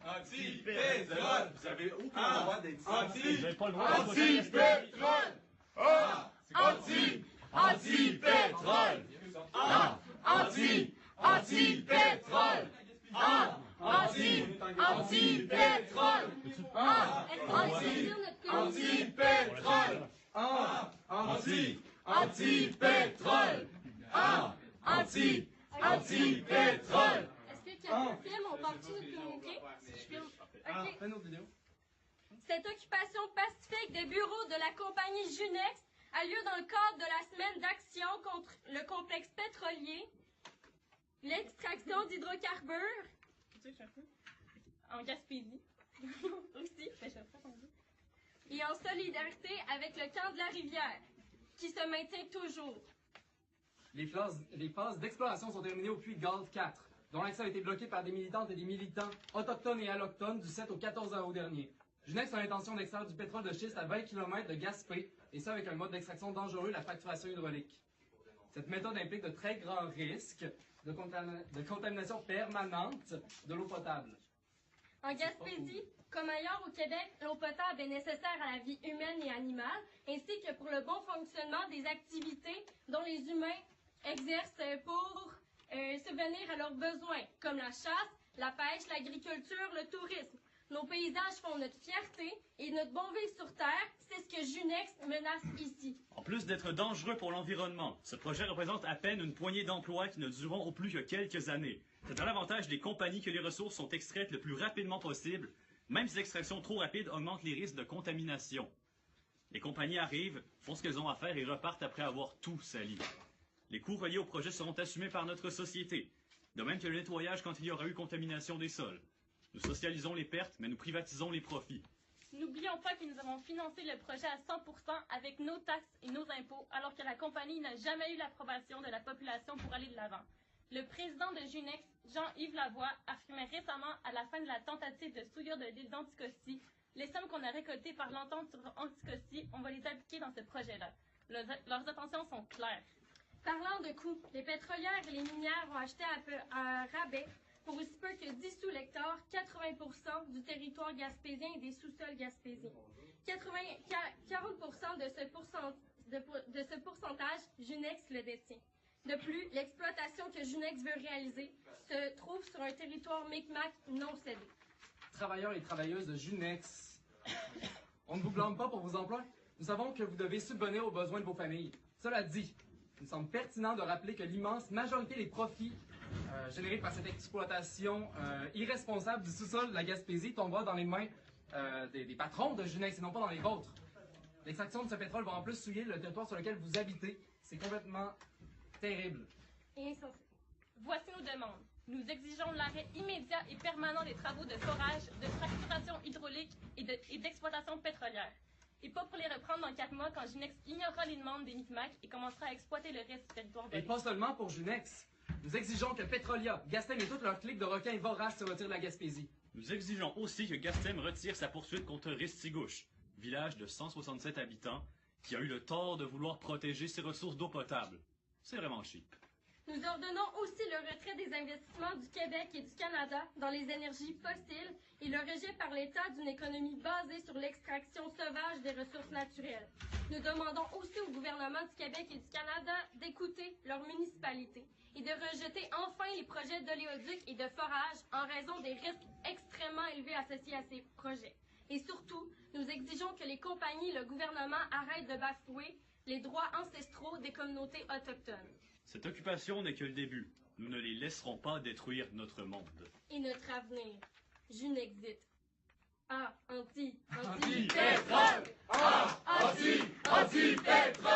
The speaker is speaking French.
Anti-pétrole! Vous avez aucun droit d'être ici. Vous n'avez pas le droit Anti-pétrole! Anti-pétrole! Anti-pétrole! Anti-pétrole! Anti-pétrole! Anti-pétrole! Anti-pétrole! Est-ce que quelqu'un filme? On part-tu de communiquer? Je filme. OK. Fais une autre vidéo. Cette occupation pacifique des bureaux de la compagnie Junex a lieu dans le cadre de la semaine d'action contre le complexe pétrolier, l'extraction d'hydrocarbures en Gaspésie aussi, et en solidarité avec le camp de la rivière, qui se maintient toujours. Les phases d'exploration sont terminées au puits Galt 4, dont l'accès a été bloqué par des militantes et des militants autochtones et allochtones du 7 au 14 août dernier. Junex a l'intention d'extraire du pétrole de schiste à 20 km de Gaspé, et ça avec un mode d'extraction dangereux, la fracturation hydraulique. Cette méthode implique de très grands risques de contamination permanente de l'eau potable. En Gaspésie, comme ailleurs au Québec, l'eau potable est nécessaire à la vie humaine et animale, ainsi que pour le bon fonctionnement des activités dont les humains exercent pour subvenir à leurs besoins, comme la chasse, la pêche, l'agriculture, le tourisme. Nos paysages font notre fierté et notre bon vivre sur Terre, c'est ce que Junex menace ici. En plus d'être dangereux pour l'environnement, ce projet représente à peine une poignée d'emplois qui ne dureront au plus que quelques années. C'est à l'avantage des compagnies que les ressources sont extraites le plus rapidement possible, même si l'extraction trop rapide augmente les risques de contamination. Les compagnies arrivent, font ce qu'elles ont à faire et repartent après avoir tout sali. Les coûts reliés au projet seront assumés par notre société, de même que le nettoyage quand il y aura eu contamination des sols. Nous socialisons les pertes, mais nous privatisons les profits. N'oublions pas que nous avons financé le projet à 100% avec nos taxes et nos impôts, alors que la compagnie n'a jamais eu l'approbation de la population pour aller de l'avant. Le président de Junex, Jean-Yves Lavoie, affirmait récemment à la fin de la tentative de souillure de l'île d'Anticosti, les sommes qu'on a récoltées par l'entente sur Anticosti, on va les appliquer dans ce projet-là. Leurs intentions sont claires. Parlant de coûts, les pétrolières et les minières ont acheté à rabais pour aussi peu que 10 sous l'hectare, 80% du territoire gaspésien et des sous-sols gaspésiens. 40% de ce pourcentage, Junex le détient. De plus, l'exploitation que Junex veut réaliser se trouve sur un territoire Micmac non cédé. Travailleurs et travailleuses de Junex, on ne vous blâme pas pour vos emplois. Nous savons que vous devez subvenir aux besoins de vos familles. Cela dit, il me semble pertinent de rappeler que l'immense majorité des profits générés par cette exploitation irresponsable du sous-sol de la Gaspésie tombera dans les mains des patrons de Junex et non pas dans les vôtres. L'extraction de ce pétrole va en plus souiller le territoire sur lequel vous habitez. C'est complètement terrible. Et insensé. Voici nos demandes. Nous exigeons l'arrêt immédiat et permanent des travaux de forage, de fracturation hydraulique et d'exploitation pétrolière. Et pas pour les reprendre dans 4 mois quand Junex ignorera les demandes des Micmacs et commencera à exploiter le reste du territoire volé. Et pas seulement pour Junex. Nous exigeons que Petrolia, Gastem et toute leur clique de requins voraces se retirent de la Gaspésie. Nous exigeons aussi que Gastem retire sa poursuite contre Ristigouche, village de 167 habitants, qui a eu le tort de vouloir protéger ses ressources d'eau potable. C'est vraiment cheap. Nous ordonnons aussi le retrait des investissements du Québec et du Canada dans les énergies fossiles et le rejet par l'État d'une économie basée sur l'extraction sauvage des ressources naturelles. Nous demandons aussi au gouvernement du Québec et du Canada d'écouter leurs municipalités et de rejeter enfin les projets d'oléoduc et de forage en raison des risques extrêmement élevés associés à ces projets. Et surtout, nous exigeons que les compagnies et le gouvernement arrêtent de bafouer les droits ancestraux des communautés autochtones. Cette occupation n'est que le début. Nous ne les laisserons pas détruire notre monde. Et notre avenir. Junexit. Anti-pétrole! Anti-pétrole!